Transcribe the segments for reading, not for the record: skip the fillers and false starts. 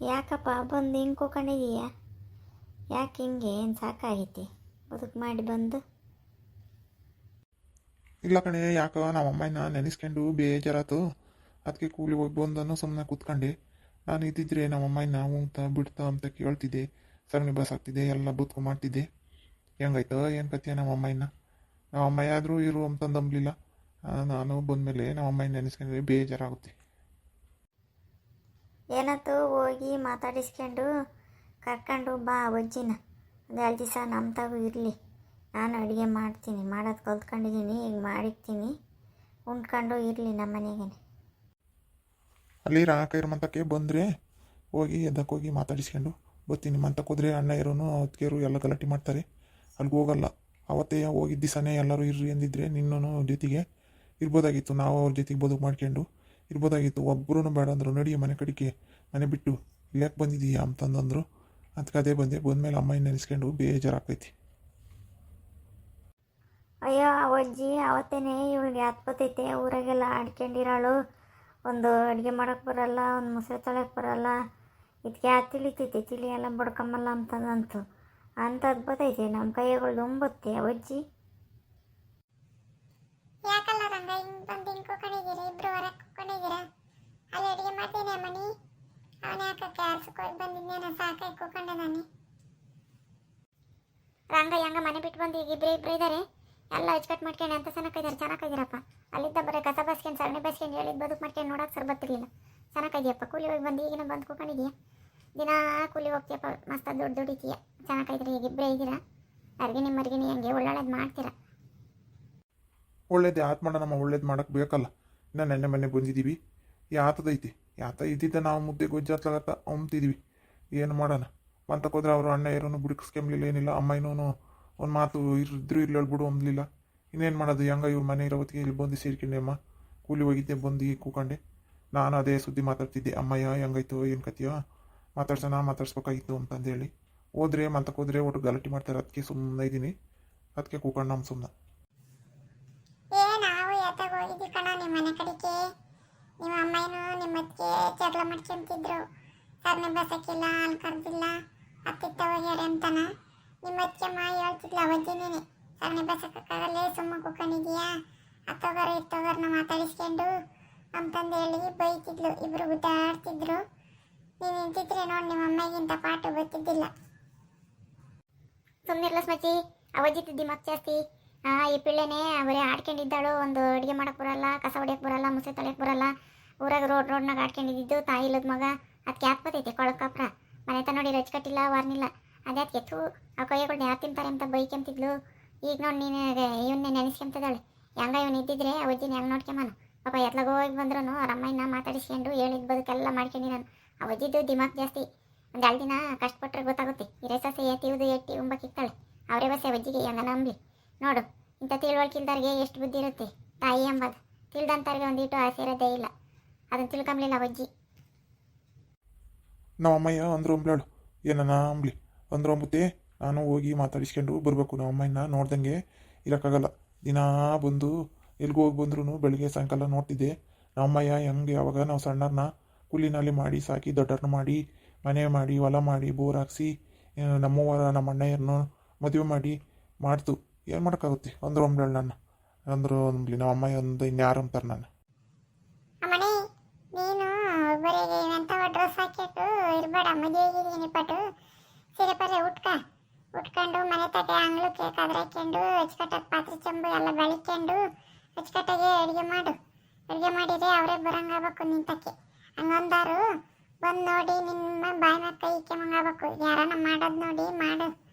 ಯಾಕಪ್ಪ ಬಂದು ಹಿಂಗೆ ಕೂಕೊಂಡಿದೀಯ? ಯಾಕೆ ಹಿಂಗೆ ಏನು ಸಾಕಾಗೈತಿ ಬದುಕು ಮಾಡಿ ಬಂದು? ಇಲ್ಲ ಕಣೆ, ಯಾಕೆ ನಮ್ಮ ಅಮ್ಮನ ನೆನೆಸ್ಕೊಂಡು ಬೇಜಾರಾತು. ಅದಕ್ಕೆ ಕೂಲಿ ಹೋಗಿ ಬಂದನು ಸುಮ್ಮನೆ ಕೂತ್ಕೊಂಡೆ. ನಾನು ಇದ್ದಿದ್ರೆ ನಮ್ಮ ಅಮ್ಮನ ಉಂತ ಬಿಡ್ತಾ ಅಂತ ಕೇಳ್ತಿದ್ದೆ, ಸಗಣಿ ಬಸ್ ಆಗ್ತಿದ್ದೆ, ಎಲ್ಲ ಬದುಕು ಮಾಡ್ತಿದ್ದೆ. ಹೆಂಗಾಯ್ತು ಏನು ಕತ್ತಿಯ ನಮ್ಮ ಅಮ್ಮನ? ನಮ್ಮ ಅಮ್ಮಯ್ಯ ಆದರೂ ಇರು ಅಂತಂದಂಬಲಿಲ್ಲ. ನಾನು ಬಂದಮೇಲೆ ನಮ್ಮ ಅಮ್ಮನ ನೆನೆಸ್ಕೊಂಡ್ರೆ ಬೇಜಾರಾಗುತ್ತೆ. ಏನತ್ತು ಹೋಗಿ ಮಾತಾಡಿಸ್ಕೊಂಡು ಕರ್ಕೊಂಡು ಬಾ ಅಜ್ಜಿನ. ಒಂದು 2 ದಿವಸ ನಮ್ಮ ತಾಗೂ ಇರಲಿ. ನಾನು ಅಡುಗೆ ಮಾಡ್ತೀನಿ, ಮಾಡೋದು ಕಲ್ತ್ಕೊಂಡಿದ್ದೀನಿ, ಈಗ ಮಾಡಿರ್ತೀನಿ, ಉಂಡ್ಕೊಂಡು ಇರಲಿ ನಮ್ಮ ಮನೆಗೇ. ಅಲ್ಲಿ ರಾಕೈರ್ ಮಂತಕ್ಕೆ ಬಂದರೆ ಹೋಗಿ ಎದ್ದಕ್ಕೆ ಹೋಗಿ ಮಾತಾಡಿಸ್ಕೊಂಡು ಬರ್ತೀನಿ. ಮಂತಕ್ಕೆ ಹೋದ್ರೆ ಅಣ್ಣ ಇರೋನು ಅದಕ್ಕೇರು ಎಲ್ಲ ಗಲಾಟೆ ಮಾಡ್ತಾರೆ, ಅಲ್ಲಿಗೆ ಹೋಗಲ್ಲ. ಅವತ್ತೇ ಹೋಗಿದ್ದ ದಿವಸನೇ ಎಲ್ಲರೂ ಇರ್ರಿ ಅಂದಿದ್ರೆ ನಿನ್ನೂ ಜೊತೆಗೆ ಇರ್ಬೋದಾಗಿತ್ತು. ನಾವು ಅವ್ರ ಜೊತೆಗೆ ಬದುಕು ಮಾಡ್ಕೊಂಡು ಇರ್ಬೋದಾಗಿತ್ತು. ಒಬ್ಬರೂ ಬೇಡ ಅಂದರು, ನಡಿ ಮನೆ ಕಡೆಗೆ, ಮನೆ ಬಿಟ್ಟು ಇಲ್ಲಾಕೆ ಬಂದಿದ್ದೀಯಾ ಅಂತಂದಂದರು. ಅದಕ್ಕೆ ಅದೇ ಬಂದಮೇಲೆ ಅಮ್ಮ ನೆನೆಸ್ಕೊಂಡು ಬೇಜಾರಾಗ್ತೈತಿ. ಅಯ್ಯೋ ಅಜ್ಜಿ ಅವತ್ತೇನೆ ಇವಳಿಗೆ ಹತ್ಬತ್ತೈತೆ, ಊರಾಗೆಲ್ಲ ಆಡ್ಕೊಂಡಿರೋಳು, ಒಂದು ಅಡುಗೆ ಮಾಡೋಕ್ಕೆ ಬರಲ್ಲ, ಒಂದು ಮೊಸರು ತೊಳೆಯೋಕೆ ಬರಲ್ಲ, ಇದಕ್ಕೆ ಯಾಕೆ ತಿಳಿತೈತೆ, ತಿಳಿ ಎಲ್ಲ ಬಡ್ಕೊಂಬಲ್ಲ ಅಂತಂದಂತು ಅಂಥದ್ದು ಬತ್ತೈತೆ. ನಮ್ಮ ಕೈಗಳು ತುಂಬತ್ತೆ ಅಜ್ಜಿ. ಯಾಕಲ್ಲ ರಂಗ ಹಿಂಗೆ ಬಂದು ಹಿಂಗೆ ಕೂಕೊಂಡಿದ್ದೀರಿ, ಇಬ್ರು ಹೊರಗೆ ಕೂಕೊಂಡಿದ್ದೀರಾ? ಅಲ್ಲಿ ಅಡುಗೆ ಮಾಡ್ತೀನಿ ಮಣಿ, ಅವನ ಯಾಕೆ ಕೆಲ್ಸಕ್ಕೆ ಹೋಗಿ ಬಂದಿದ್ದೇನೆ, ಸಾಕಾಗಿ ಕೂಕೊಂಡೆ ನಾನು. ರಂಗ ಹೆಂಗ ಮನೆ ಬಿಟ್ಟು ಬಂದು ಈಗ ಇಬ್ಬರು ಇದ್ದಾರೆ, ಎಲ್ಲ ಅಚ್ಚುಕಟ್ಟು ಮಾಡ್ಕೊಂಡು ಅಂತ ಚೆನ್ನಾಗಿದ್ದೀರಪ್ಪ. ಅಲ್ಲಿದ್ದ ಬರೀ ಕಸ ಬಸ್ಕೊಂಡು ಸಗಣಿ ಬಸ್ಕೊಂಡು ಹೇಳಿದ್ದು ಬದುಕು ಮಾಡ್ಕೊಂಡು ನೋಡೋಕೆ ಸರ್ ಬರ್ತಿರ್ಲಿಲ್ಲ. ಚೆನ್ನಾಗಿದೆಯಪ್ಪ, ಕೂಲಿ ಹೋಗಿ ಬಂದು ಈಗಿನ ಬಂದು ಕೂಕೊಂಡಿದ್ದೀಯ, ದಿನ ಕೂಲಿ ಹೋಗ್ತೀಯಪ್ಪ, ಮಸ್ತ ದುಡ್ಡಿತೀಯ, ಚೆನ್ನಾಗಿದ್ರಿ, ಈಗ ಇಬ್ಬರೇ ಇದ್ದೀರಾ, ಅರ್ಗಿನಿ ಮರ್ಗಿನಿ ಹೆಂಗೆ ಒಳ್ಳೊಳ್ಳೇದು ಮಾಡ್ತೀರಾ? ಒಳ್ಳೇದು ಯಾತ್ ಮಾಡೋಣ ನಮ್ಮ, ಒಳ್ಳೇದು ಮಾಡೋಕ್ಕೆ ಬೇಕಲ್ಲ. ಇನ್ನು ನೆನ್ನೆ ಮನೆ ಬಂದಿದ್ದೀವಿ, ಯಾತದೈತಿ ಯಾತ ಇದ್ದಿದ್ದ ನಾವು ಮುದ್ದೆ ಗೊಜ್ಜಾತ್ಲಾಗತ್ತ ಅಂಬ್ತಿದ್ವಿ, ಏನು ಮಾಡೋಣ. ಮಂತಕ್ಕೆ ಹೋದ್ರೆ ಅವರು ಅಣ್ಣ ಇರೋನು ಬಿಡಿಸ್ಕೊಂಬ್ಲಿಲ್ಲ, ಏನಿಲ್ಲ. ಅಮ್ಮ ಇನ್ನೂ ಒಂದು ಮಾತು ಇದ್ರು ಇರ್ಲಿ ಬಿಡು ಅಂದ್ಲಿಲ್ಲ. ಇನ್ನೇನು ಮಾಡೋದು, ಹೆಂಗ ಇವ್ರ ಮನೆ ಇರೋ ಹೊತ್ತಿಗೆ ಇಲ್ಲಿ ಬಂದು ಸೇರ್ಕೊಂಡೆ. ಅಮ್ಮ ಕೂಲಿ ಹೋಗಿದ್ದೆ, ಬಂದು ಕೂಕೊಂಡೆ. ನಾನು ಅದೇ ಸುದ್ದಿ ಮಾತಾಡ್ತಿದ್ದೆ, ಅಮ್ಮಯ್ಯ ಹೆಂಗಾಯ್ತು ಏನು ಕತ್ತಿಯೋ ಮಾತಾಡ್ಸ್ಬೇಕಾಗಿತ್ತು ಅಂತಂದೇಳಿ. ಹೋದ್ರೆ ಮಂತಕ್ಕೆ ಹೋದ್ರೆ ಒಟ್ಟು ಗಲಾಟೆ ಮಾಡ್ತಾರೆ, ಅದಕ್ಕೆ ಸುಮ್ಮನೆ ಇದ್ದೀನಿ, ಅದಕ್ಕೆ ಕೂಕೊಂಡು ನಮ್ಮ ಸುಮ್ಮನೆ. ನಾವು ಯಾತಾಗ ಹೋಗಿದ್ವಿ ಕಣ ನಿಮ್ಮ ಮನೆ ಕಡೆಗೆ. ನಿಮ್ಮ ಅಮ್ಮನೂ ನಿಮ್ಮ ಅತ್ತಿಗೆ ಜಗಳ ಮಾಡ್ಕೊಂತಿದ್ರು, ಸಗಣಿ ಬಸಕ್ಕಿಲ್ಲ, ಅಲ್ಲಿ ಕರೆದಿಲ್ಲ, ಅತ್ತಿತ್ತ ಹೋಗ್ಯಾರ ಅಂತಾನ. ನಿಮ್ಮ ಅತ್ತಿಗೆಮ್ಮ ಹೇಳ್ತಿದ್ಲ ಅವಜ್ಜಿನೇನೆ, ಸಗಣಿ ಬಸಕ್ಕಾಗಲ್ಲೇ ಸುಮ್ಮ ಕೂಕೊಂಡಿದೀಯಾ, ಅತ್ತೋಗಾರ ಇತ್ತೋಗಾರನ್ನ ಮಾತಾಡಿಸ್ಕೊಂಡು ಅಂತಂದು ಹೇಳಿ ಬೈತಿದ್ಲು. ಇಬ್ರು ಗುದ್ದಾಡ್ತಿದ್ರು. ನೀವು ನಿಂತಿದ್ರೆ ನೋಡಿ ನಿಮ್ಮ ಅಮ್ಮಗಿಂತ ಪಾಠ ಗೊತ್ತಿದ್ದಿಲ್ಲ. ಸುಮ್ಮನಿರ್ಲ ಸ್ಮಚ್ಚಿ, ಅವಜ್ಜಿತ್ತಿದ್ದಿ ಮತ್ತೆ ಜಾಸ್ತಿ. ಈ ಪಿಳ್ಳೆನೇ ಬರೀ ಆಡ್ಕೊಂಡಿದ್ದಾಳು, ಒಂದು ಅಡುಗೆ ಮಾಡೋಕ್ಕೆ ಬರಲ್ಲ, ಕಸ ಹೊಡಿಯೋಕ್ಕೆ ಬರಲ್ಲ, ಮುಸೆ ತೊಳೆಯೋಕ್ಕೆ ಬರಲ್ಲ, ಊರಾಗ ರೋಡ್ನಾಗ ಆಡ್ಕೊಂಡಿದ್ದು, ತಾಯಿ ಇಲ್ಲದ ಮಗ, ಅದಕ್ಕೆ ಯಾಕೆ ಬತ್ತೈತೆ ಕೊಳಕಪ್ರ, ಮನೆ ತ ನೋಡಿ ರಚ್ಕಟ್ಟಿಲ್ಲ ವಾರ್ನಿಲ್ಲ, ಅದ್ಯಾಕೆ ಎತ್ತು ಆ ಕೈಯಗಳನ್ನ ಯಾರು ತಿಂತಾರೆ ಅಂತ ಬೈಕೊಂತಿದ್ಲು. ಈಗ ನೋಡಿ ನೀನು ಇವನ್ನೇ ನೆನೆಸ್ಕೊಂತಿದ್ದಾಳೆ. ಹೆಂಗ ಇವನು ಇದ್ದಿದ್ರೆ ಅವಜ್ಜಿನ ಹೆಂಗೆ ನೋಡ್ಕೊಂಬಾನು ಪಾಪ, ಎತ್ಲಾಗ ಹೋಗಿ ಬಂದ್ರು ಅವ್ರ ಅಮ್ಮನ ಮಾತಾಡಿಸ್ಕೊಂಡು ಹೇಳಿದ ಬದುಕೆಲ್ಲ ಮಾಡ್ಕೊಂಡು ನಾನು. ಅವಜ್ಜಿದ್ದು ದಿಮಾಕ್ ಜಾಸ್ತಿ, ಒಂದು 2 ದಿನ ಕಷ್ಟಪಟ್ಟರೆ ಗೊತ್ತಾಗುತ್ತೆ. ಹಿರೇ ಸೊಸೆ ಎತ್ತಿವುದು ಎಟ್ಟಿ ಉಂಬಕ್ಕಿಕ್ತಾಳೆ, ಅವರೇ ಬಸ್ಸೆ ಅವಜ್ಜಿಗೆ ಹೆಂಗ ನಂಬಲಿ ನೋಡು. ಇಂಥ ತಿಳುವಳಿಕಿಲ್ದವ್ರಿಗೆ ಎಷ್ಟು ಬುದ್ಧಿ ಇರುತ್ತೆ, ತಾಯಿ ಎಂಬದು ತಿಳ್ದಂಥವ್ರಿಗೆ ಒಂದಿಟ್ಟು ಆಸೆ ಇರೋದೇ ಇಲ್ಲ, ಅದನ್ನು ತಿಳ್ಕೊಂಬ್ಲಿಲ್ಲ ಅವಜ್ಜಿ. ನಮ್ಮ ಅಮ್ಮಯ್ಯ ಅಂದ್ರು ಅಂಬ್ಲಾಳು, ಏನನ ಅಂಬ್ಲಿ ಅಂದ್ರು ಅಂಬುತ್ತೆ. ನಾನು ಹೋಗಿ ಮಾತಾಡಿಸ್ಕೊಂಡು ಬರಬೇಕು. ನಮ್ಮ ಅಮ್ಮಯ್ಯನ ನೋಡ್ದಂಗೆ ಇರೋಕ್ಕಾಗಲ್ಲ. ದಿನ ಬಂದು ಎಲ್ಗೂ ಹೋಗಿ ಬಂದ್ರೂ ಬೆಳಿಗ್ಗೆ ಸಾಯಂಕಾಲ ನೋಡ್ತಿದ್ದೆ. ನಮ್ಮ ಅಮ್ಮಯ್ಯ ಹೆಂಗೆ ಯಾವಾಗ ನಾವು ಸಣ್ಣರನ್ನ ಕೂಲಿನಲ್ಲಿ ಮಾಡಿ ಸಾಕಿ ದೊಡ್ಡರನ್ನ ಮಾಡಿ ಮನೆ ಮಾಡಿ ಹೊಲ ಮಾಡಿ ಬೋರ್ ಹಾಕ್ಸಿ ನಮ್ಮವರ ನಮ್ಮ ಅಣ್ಣಯ್ಯರನ್ನು ಮದುವೆ ಮಾಡಿ ಮಾಡ್ತು. ಏನು ಮಾಡೋಕ್ಕಾಗುತ್ತೆ ಅಂದ್ರು ಅಂಬ್ಲಾಳು. ನಾನು ಅಂದರು ಅಂಬ್ಲಿ ನಮ್ಮ ಅಮ್ಮಯ್ಯ ಒಂದು ಇನ್ಯಾರು ಅಂತಾರೆ ನಾನು. ಅಮ್ಮಣಿ ನೀನು ಒಬ್ಬರಿಗೆ ಎಂಥವ ಡ್ರೆಸ್ ಹಾಕಿಟ್ಟು ಇರಬೇಡ, ಮದುವೆಗಿದ್ದೀನಿ ಪಟ್ಟು ಸೀರೆ ಪರೆ ಉಟ್ಕೊಂಡು ಮನೆ ತಟ್ಟೆ ಅಂಗ್ಳಕ್ಕೆ ಕದ್ರ ಹಾಕ್ಕೊಂಡು ಅಚ್ಚುಕಟ್ಟಾಗಿ ಪಾತ್ರೆ ಚಂಬು ಎಲ್ಲ ಬೆಳಿಕೊಂಡು ಅಚ್ಚುಕಟ್ಟಾಗಿ ಅಡುಗೆ ಮಾಡಿದ್ರೆ ಅವರೇ ಬರಂಗಾಗಬೇಕು ನಿಂತಕ್ಕೆ. ಹಂಗೊಂದಾರು ಬಂದು ನೋಡಿ ನಿಮ್ಮ ಬಾಯಿ ಮೇಲೆ ಕೈ ಇಕ್ಕೆಮಂಗಾಗಬೇಕು. ಯಾರನ್ನ ಮಾಡೋದು ನೋಡಿ ಮಾಡು,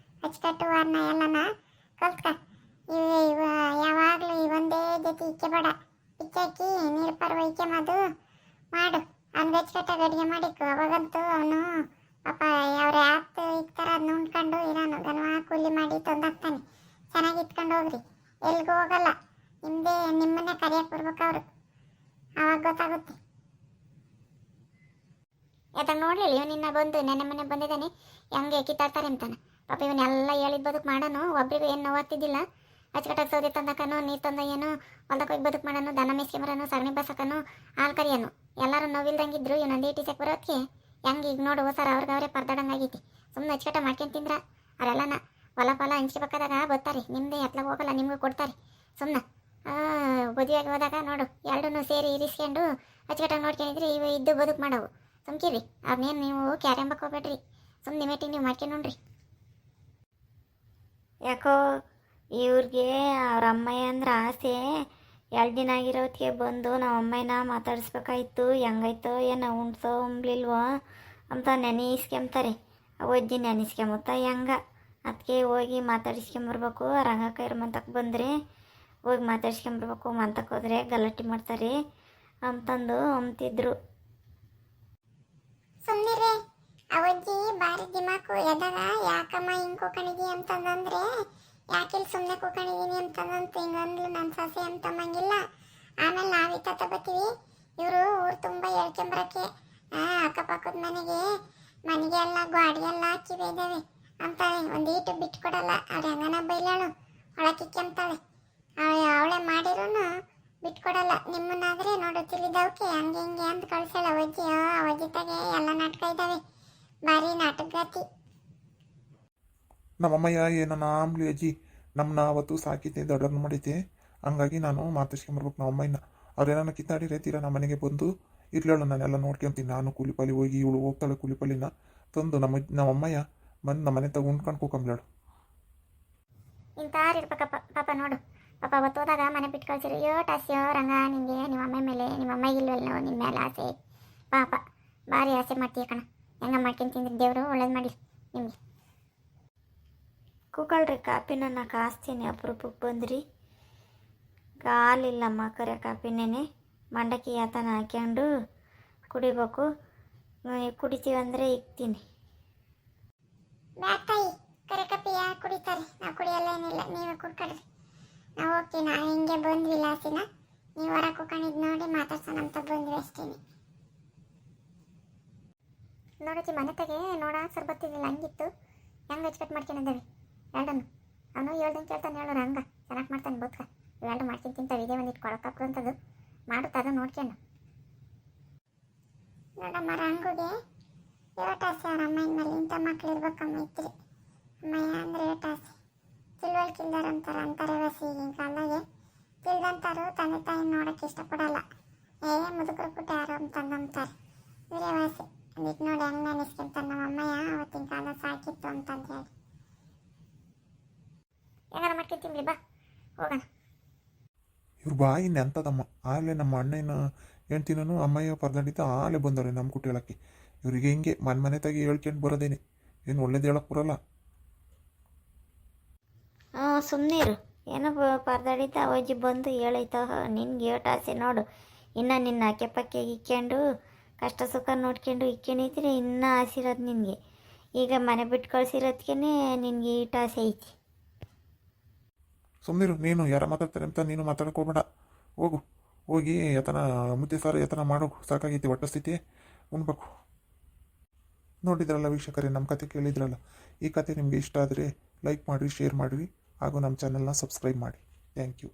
ಅಚ್ಚುಕಟ್ಟು ವಾರನ ಎಲ್ಲನ ಕಲ್ತ್ಕ. ಯಾವಾಗಲೂ ಒಂದೇ ಜೊತೆ ಇಕ್ಕೆಬೇಡ, ಇಕ್ಕಾಕಿ ನೀರು ಪರ್ವ ಇಕ್ಕೆಮದು ಮಾಡು. ಅವ್ನಿಗೆ ಅಚ್ಚುಕಟ್ಟಾಗಿ ಅಡುಗೆ ಮಾಡಿಕ್ಕು. ಅವಾಗಂತೂ ಅವನು ಪಾಪ ಅವ್ರು ಯಾಕೆ ಇಕ್ತಾರ ಅದನ್ನ ಉಂಡ್ಕೊಂಡು ಇರೋನು, ಗನವ ಕೂಲಿ ಮಾಡಿ ತಂದಾಕ್ತಾನೆ. ಚೆನ್ನಾಗಿ ಇಟ್ಕೊಂಡು ಹೋಗ್ರಿ, ಎಲ್ಗೂ ಹೋಗಲ್ಲ, ನಿಮ್ಮನ್ನೇ ಕರಿಯಕ್ಕೆ ಬರ್ಬೇಕು ಅವರು, ಆವಾಗ ಗೊತ್ತಾಗುತ್ತೆ. ಯಾತಂಗೆ ನೋಡ್ಲಿಲ್ಲ ಇವನಿನ್ನ ಬಂದು ನೆನ್ನೆ ಮನೆ ಬಂದಿದ್ದಾನೆ, ಹೆಂಗೆ ಕಿತ್ತಾಡ್ತಾರೆ ಅಂತಾನೆ. ಪಾಪ ಇವನ್ನೆಲ್ಲ ಹೇಳಿದ ಬದುಕು ಮಾಡೋನು, ಒಬ್ರಿಗೂ ಏನು ನೋವಾಗ್ತಿದ್ದಿಲ್ಲ. ಅಚ್ಚುಕಟ್ಟಾಗಿ ಸೌದೆ ತಂದಕನು, ನೀರು ತಂದ ಏನು ಹೊಲ್ದಕ್ಕೆ ಹೋಗಿ ಬದುಕು ಮಾಡೋನು, ದನ ಮೇಸ್ಕೊಂಬರೋನು, ಸಗಣಿ ಬಸಕನು, ಹಾಲು ಕರಿಯೋನು, ಎಲ್ಲರೂ ನೋವಿಲ್ದಂಗಿದ್ರು. ಇವನೊಂದು 80 ಸೆಕ್ ಬರೋದಕ್ಕೆ ಹೆಂಗೆ ಈಗ ನೋಡು ಸರ್ ಅವ್ರಿಗೆ ಅವರೇ ಪರ್ದಾಡಂಗಾಗೈತಿ. ಸುಮ್ಮನೆ ಅಚ್ಚಕಟ ಮಾಡ್ಕೊಂಡು ತಿಂದ್ರ ಅವರೆಲ್ಲನ ಹೊಲ ಹಂಚ್ಕೋಬೇಕಾದಾಗ ಬರ್ತಾರೆ, ನಿಮ್ಮದೇ ಎತ್ಲಾಗ ಹೋಗಲ್ಲ, ನಿಮ್ಗೆ ಕೊಡ್ತಾರೆ. ಸುಮ್ಮನೆ ಮದುವೆಗೆ ಹೋದಾಗ ನೋಡು ಎರಡನ್ನೂ ಸೇರಿ ಇರಿಸ್ಕೊಂಡು ಅಚ್ಚಕಟ್ಟಾಗಿ ನೋಡ್ಕೊಂಡಿದ್ರಿ ಇವು ಇದ್ದು ಬದುಕು ಮಾಡವು. ಸುಮ್ಕಿರಿ, ಅದನ್ನೇನು ನೀವು ಕ್ಯಾರೆಂಬಕ್ಕೆ ಹೋಗ್ಬೇಡ್ರಿ, ಸುಮ್ಮನೆ ಮೀಟಿಂಗ್ ನೀವು ಮಾಡ್ಕೊಂಡು ನೋಡ್ರಿ. ಯಾಕೋ ಇವ್ರಿಗೆ ಅವ್ರ ಅಮ್ಮಯ್ಯ ಅಂದ್ರೆ ಆಸೆ. 2 ದಿನ ಆಗಿರೋದಕ್ಕೆ ಬಂದು ನಾವು ಅಮ್ಮಯ್ಯನ ಮಾತಾಡಿಸ್ಬೇಕಾಯ್ತು, ಹೆಂಗಾಯ್ತೋ ಏನೋ ಉಣ್ಸೋ ಉಂಬ್ಲಿಲ್ವೋ ಅಂತ ನೆನೆಸ್ಕೊಂತಾರೆ. ಅಜ್ಜಿ ನೆನೆಸ್ಕೊಂಬತ್ತ ಹೆಂಗ, ಅದಕ್ಕೆ ಹೋಗಿ ಮಾತಾಡಿಸ್ಕೊಂಬರ್ಬೇಕು. ರಂಗಕ್ಕಯ್ಯರ ಮಂತಕ್ಕೆ ಬಂದರೆ ಹೋಗಿ ಮಾತಾಡ್ಸ್ಕೊಂಬರ್ಬೇಕು, ಮಂತಕ್ಕೆ ಹೋದರೆ ಗಲಾಟೆ ಮಾಡ್ತಾರೆ ಅಂತಂದು ಅಂತಿದ್ರು. ಸುಮ್ಮನಿರೇ, ಅವಜ್ಜಿ ಬಾರಿ ದಿಮಾಕು ಎದಾಗ ಯಾಕಮ್ಮ ಹಿಂಗೆ ಕೂಕೊಂಡಿದ್ದೀವಿ ಅಂತಂದ್ರೆ ಯಾಕಿಲ್ಲಿ ಸುಮ್ಮನೆ ಕೂಕೊಂಡಿದ್ದೀನಿ ಅಂತಂದಂತ ಹಿಂಗಂದ್ಲು ನನ್ನ ಸೊಸೆ ಅಂತಮ್ಮಂಗಿಲ್ಲ. ಆಮೇಲೆ ನಾವು ಇತ್ತ ಬತ್ತೀವಿ, ಇವರು ಊರು ತುಂಬ ಹೇಳ್ಕೊಂಬರಕ್ಕೆ ಅಕ್ಕಪಕ್ಕದ ಮನೆಗೆ ಎಲ್ಲ ಗಾಡಿ ಎಲ್ಲ ಹಾಕಿವೆ ಇದ್ದಾವೆ ಅಂತಾಳೆ. ಒಂದು ಈಟು ಬಿಟ್ಕೊಡಲ್ಲ. ಅವ್ರು ಹೆಂಗನ ಬೈಲಾಳು ಒಳಕಿಕ್ಕೆಂತಾಳೆ. ಅವಳೆ ಮಾಡಿರೋನು ಬಿಟ್ಕೊಡಲ್ಲ. ನಿಮ್ಮನ್ನಾದ್ರೆ ನೋಡು ತಿಳಿದವಕ್ಕೆ ಹಂಗೆ ಹಿಂಗೆ ಅಂತ ಕಳ್ಸಲ್ಲ ಅವಜ್ಜಿ. ಅವಜ್ಜಿತಾಗೆ ಎಲ್ಲ ನಾಟಕ ಇದ್ದಾವೆ, ಭಾರಿ ನಾಟಕಗಾತಿ. ನಮ್ಮಮ್ಮಯ್ಯ ಏನೋ ಆಮ್ಲಿ ಅಜ್ಜಿ ನಮ್ಮನ್ನ ಅವತ್ತು ಸಾಕಿದ್ದೆ, ದೊಡ್ಡವ್ರನ್ನ ಮಾಡಿದ್ದೆ. ಹಂಗಾಗಿ ನಾನು ಮಾತಾಡ್ಸ್ಕೊಂಬರ್ಬೇಕು ನಮ್ಮ ಅಮ್ಮಯ್ಯನ. ಅವ್ರೇನ ಕಿತ್ತಾಡಿದ್ರೆ ತೀರಾ ನಮ್ಮ ಮನೆಗೆ ಬಂದು ಇರ್ಲೇಳು, ನಾನೆಲ್ಲ ನೋಡ್ಕೊಂತೀನಿ. ನಾನು ಕೂಲಿಪಾಲಿ ಹೋಗಿ ಇವಳು ಹೋಗ್ತಾಳೆ ಕೂಲಿಪಾಲಿನ ತಂದು ನಮ್ಮಮ್ಮಯ್ಯ ಬಂದು ನಮ್ಮ ಮನೆ ತಗ ಉಣ್ಕೊಂಡು ಕೂಕೊಂಬ್ಲೇಳು. ಇಂತಾರು ಇರ್ಬೇಕಪ್ಪ ಪಾಪ. ನೋಡು ಪಾಪ ಅವತ್ತು ಹೋದಾಗ ಮನೆ ಬಿಟ್ಟು ಕಳ್ಸಿರು. ಟಾಸ್ಯೋ ರಂಗ, ನಿಮಗೆ ನಿಮ್ಮ ಅಮ್ಮ ಮೇಲೆ ನಿಮ್ಮ ಅಮ್ಮಗೆ ಇಲ್ವಲ್ಲ ನಾವು ನಿಮ್ಮ ಮೇಲೆ ಆಸೆ. ಪಾಪ ಭಾರಿ ಆಸೆ ಮಾಡ್ತೀಯ ಕಣ. ಹೆಂಗ ಮಾಡ್ಕೊಂಡು ತಿಂದ್ರೆ ದೇವರು ಒಳ್ಳೇದು ಮಾಡಿ ನಿಮಗೆ. ಕೂಕಳ್ರಿ, ಕಾಪಿನ ನಾ ಕಾಸ್ತೀನಿ. ಅಪರೂಪಕ್ಕೆ ಬಂದ್ರಿ. ಹಾಲಿಲ್ಲಮ್ಮ, ಕರೆ ಕಾಪಿನೇ ಮಂಡಕ್ಕಿ ಯಾತನ ಹಾಕ್ಕೊಂಡು ಕುಡಿಬೇಕು. ಕುಡಿತೀವಿ ಅಂದರೆ ಇಕ್ತೀನಿ. ಬ್ಯಾತಾಯಿ ಕರೆ ಕಪ್ಪಿ ಯಾರು ಕುಡಿತಾರೆ? ನಾವು ಕುಡಿಯಲ್ಲ, ಏನಿಲ್ಲ, ನೀವೇ ಕುಡ್ಕೊಡ್ರಿ. ನಾವು ಹೋಗ್ತೀವಿ. ನಾವು ಹಿಂಗೆ ಬಂದ್ವಿ ಲಾಸಿನ, ನೀವು ಹೊರ ಕುಕೊಂಡಿದ್ದು ನೋಡಿ ಮಾತಾಡ್ಸೋಣ ಅಂತ ಬಂದ್ವಿ ಅಷ್ಟೇನೆ. ನೋಡಜ್ಜಿ ಮನೆ ತೆಗೆ ನೋಡ ಸರ್ ಬರ್ತಿದ್ದಿಲ್ಲ, ಹಂಗಿತ್ತು. ಹೆಂಗೆ ಅಚ್ಚಕಟ್ಟು ಮಾಡ್ಕೊಂಡಿದ್ದಾವೆ ಎರಡನ್ನು. ಅವನು ಹೇಳ್ದಂಗೆ ಕೇಳ್ತಾನೆ, ಹೇಳೋರು ಹಂಗ ಚೆನ್ನಾಗಿ ಮಾಡ್ತಾನೆ ಬದುಕ. ಇವೆರಡು ಮಾಡ್ಕೊಂಡು ತಿಂತಾವೆ. ಇದೇ ಒಂದಿಟ್ಟು ಕೊಳಕಾಕ್ರು ಅಂತದು ಮಾಡುತ್ತೆ, ಅದು ನೋಡ್ಕೊಂಡು. ನೋಡಮ್ಮ ರಂಗುಗೆ ಯೋಟಾಸೆ ಅವ್ರ ಅಮ್ಮನ ಮೇಲೆ. ಇಂಥ ಮಕ್ಳು ಇರ್ಬೇಕಮ್ಮ ಇದ್ರಿ. ಅಮ್ಮಯ್ಯ ಅಂದರೆ ಯೋಟಾಸೆ. ತಿಳುವಳಿಕಿಲ್ದಾರ ಅಂತಾರೆ ವಸಿ. ಈಗಿನ ಕಾಲದಾಗೆ ತಿಳ್ದಂತಾರು ತಂದೆ ತಾಯಿ ನೋಡೋಕ್ಕೆ ಇಷ್ಟಪಡಲ್ಲ. ಮುದುಕರು ಪುಟ್ಟ ಯಾರು ಅಂತಂದಂತಾರೆ. ಇವರೇ ವಾಸಿ. ಅಂದಿಟ್ಟು ನೋಡಿ ಹೆಂಗೆ ನೆನೆಸ್ಕೊಂತಾರೆ ನಮ್ಮ ಅಮ್ಮಯ್ಯ ಅವತ್ತಿನ ಕಾಲ ಸಾಕಿತ್ತು ಅಂತಂದು ಹೇಳಿ. ಹೆಂಗಾರ ಮಾಡ್ಕೊಂಡು ತಿನ್ಲಿ ಬಾ, ಹೋಗೋಣ. ಇವ್ರು ಬಾಯಿ ನೆಂತದಮ್ಮ. ಆಲೇ ನಮ್ಮ ಅಣ್ಣನ ಹೇಳ್ತೀನೂ ಅಮ್ಮಯ್ಯ ಪರದಾಡಿದ್ದ ಆಲೇ ಬಂದವ್ರೆ ನಮ್ಮ ಕುಟ್ಟಿ ಹೇಳಕ್ಕೆ. ಇವರಿಗೆ ಹಿಂಗೆ ಮನೆ ತಾಗಿ ಹೇಳ್ಕೊಂಡು ಬರೋದೇನೆ, ಏನು ಒಳ್ಳೇದು ಹೇಳಕ್ಕೆ ಬರೋಲ್ಲ. ಸುಮ್ಮನಿರು, ಏನೋ ಪರದಾಡಿದ್ದ ಅವಜ್ಜಿ ಬಂದು ಹೇಳೈತ ನಿನ್ಗೆ ಏಟಾಸೆ ನೋಡು. ಇನ್ನು ನಿನ್ನ ಅಕ್ಕೆ ಪಕ್ಕೆ ಇಕ್ಕೊಂಡು ಕಷ್ಟ ಸುಖ ನೋಡ್ಕೊಂಡು ಇಕ್ಕೊಂಡಿದ್ರೆ ಇನ್ನೂ ಆಸಿರೋದು ನಿನಗೆ. ಈಗ ಮನೆ ಬಿಟ್ಟು ಕಳ್ಸಿರೋದಕ್ಕೆ ನಿನಗೆ ಈಟಾಸೆ ಐತಿ. ಸುಮ್ಮನಿರು, ನೀನು ಯಾರ ಮಾತಾಡ್ತಾರೆ ಅಂತ ನೀನು ಮಾತಾಡಕ್ಕೆ ಹೋಗ್ಬೇಡ. ಹೋಗಿ ಯತನ ಮುದ್ದೆ ಸಾರು ಯತನ ಮಾಡೋಕು ಸಾಕಾಗೈತಿ. ಹೊಟ್ಟೆ ಸ್ಥಿತಿ ಉಣ್ಬೇಕು. ನೋಡಿದ್ರಲ್ಲ ವೀಕ್ಷಕರೇ, ನಮ್ಮ ಕತೆ ಕೇಳಿದ್ರಲ್ಲ. ಈ ಕತೆ ನಿಮಗೆ ಇಷ್ಟ ಆದರೆ ಲೈಕ್ ಮಾಡಿರಿ, ಶೇರ್ ಮಾಡಿರಿ, ಹಾಗೂ ನಮ್ಮ ಚಾನಲ್ನ ಸಬ್ಸ್ಕ್ರೈಬ್ ಮಾಡಿ. Thank you.